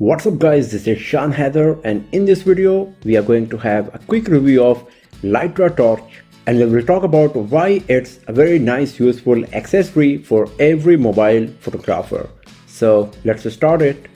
What's up guys, this is Shan Heather, and in this video we are going to have a quick review of Litra Torch, and we will talk about why it's a very nice useful accessory for every mobile photographer. So let's start it.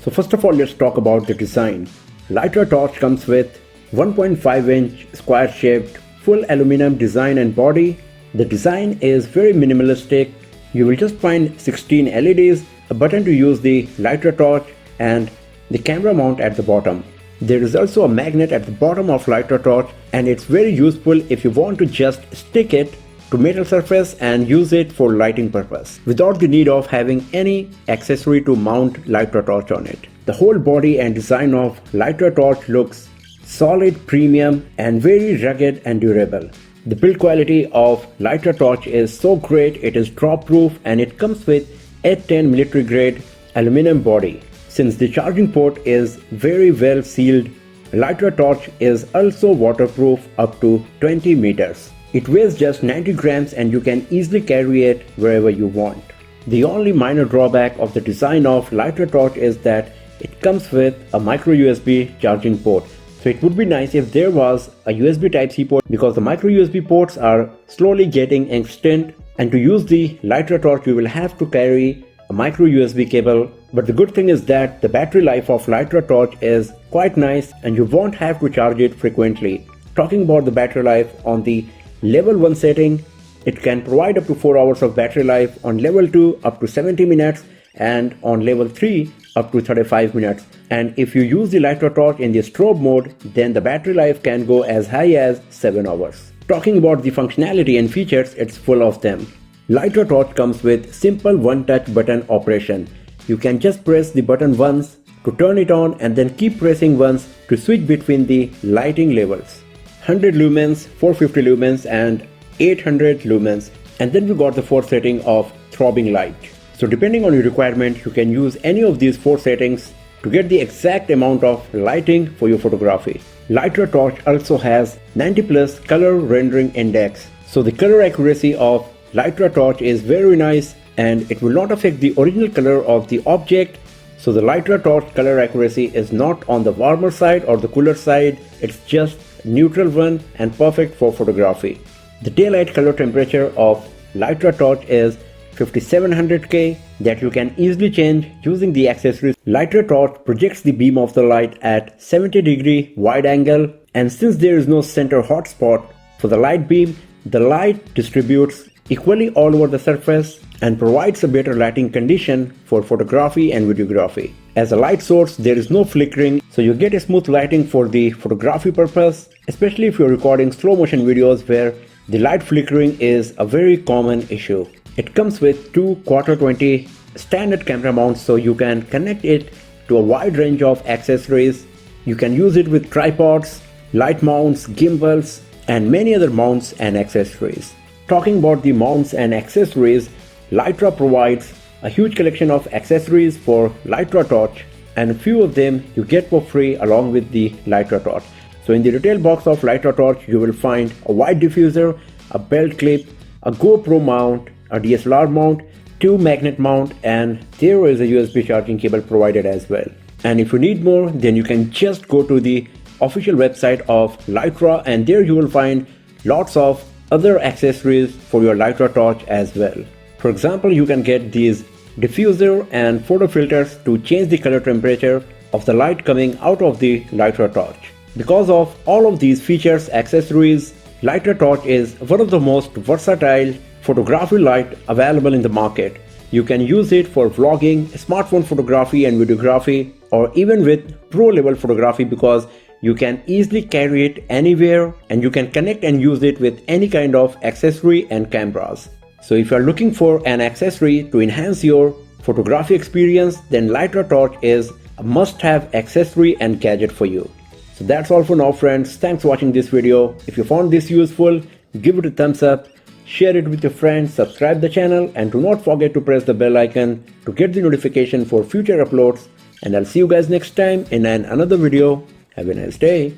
So first of all, let's talk about the design. Litra Torch comes with 1.5-inch square shaped full aluminum design and body. The design is very minimalistic. You will just find 16 LEDs, a button to use the Litra Torch, and the camera mount at the bottom. There is also a magnet at the bottom of Litra Torch, and it's very useful if you want to just stick it to metal surface and use it for lighting purpose without the need of having any accessory to mount Litra Torch on it. The whole body and design of Litra Torch looks solid, premium, and very rugged and durable. The build quality of Litra Torch is so great. It is drop proof and it comes with 810 military grade aluminum body. Since the charging port is very well sealed, Litra Torch is also waterproof up to 20 meters. It weighs just 90 grams and you can easily carry it wherever you want. The only minor drawback of the design of Litra Torch is that it comes with a micro USB charging port. So it would be nice if there was a USB Type-C port, because the micro USB ports are slowly getting extinct, and to use the Litra Torch you will have to carry a micro USB cable. But the good thing is that the battery life of Litra Torch is quite nice and you won't have to charge it frequently. Talking about the battery life, on the level 1 setting it can provide up to 4 hours of battery life, on level 2 up to 70 minutes, and on level 3 up to 35 minutes. And if you use the Litra Torch in the strobe mode, then the battery life can go as high as 7 hours. Talking about the functionality and features, it's full of them. Litra Torch comes with simple one-touch button operation. You can just press the button once to turn it on and then keep pressing once to switch between the lighting levels. 100 lumens, 450 lumens and 800 lumens. And then we got the fourth setting of throbbing light. So depending on your requirement, you can use any of these 4 settings to get the exact amount of lighting for your photography. Litra Torch also has 90+ color rendering index. So the color accuracy of Litra Torch is very nice and it will not affect the original color of the object. So the Litra Torch color accuracy is not on the warmer side or the cooler side. It's just neutral one and perfect for photography. The daylight color temperature of Litra Torch is 5700K, that you can easily change using the accessories. Litra Torch projects the beam of the light at 70-degree wide angle, and since there is no center hotspot for the light beam, the light distributes equally all over the surface and provides a better lighting condition for photography and videography. As a light source, there is no flickering, so you get a smooth lighting for the photography purpose, especially if you're recording slow motion videos where the light flickering is a very common issue. It comes with 2 1/4-20 standard camera mounts, so you can connect it to a wide range of accessories. You can use it with tripods, light mounts, gimbals, and many other mounts and accessories. Talking about the mounts and accessories, Litra provides a huge collection of accessories for Litra Torch, and a few of them you get for free along with the Litra Torch. So in the retail box of Litra Torch, you will find a wide diffuser, a belt clip, a GoPro mount, a DSLR mount, 2 magnet mount, and there is a USB charging cable provided as well. And if you need more, then you can just go to the official website of Litra, and there you will find lots of other accessories for your Litra Torch as well. For example, you can get these diffuser and photo filters to change the color temperature of the light coming out of the Litra Torch. Because of all of these features, accessories, Litra Torch is one of the most versatile photography light available in the market. You can use it for vlogging, smartphone photography and videography, or even with pro level photography, because you can easily carry it anywhere and you can connect and use it with any kind of accessory and cameras. So if you are looking for an accessory to enhance your photography experience, then Litra Torch is a must-have accessory and gadget for you. So that's all for now friends. Thanks for watching this video. If you found this useful, give it a thumbs up, share it with your friends, subscribe the channel, and do not forget to press the bell icon to get the notification for future uploads. And I'll see you guys next time in another video. Have a nice day.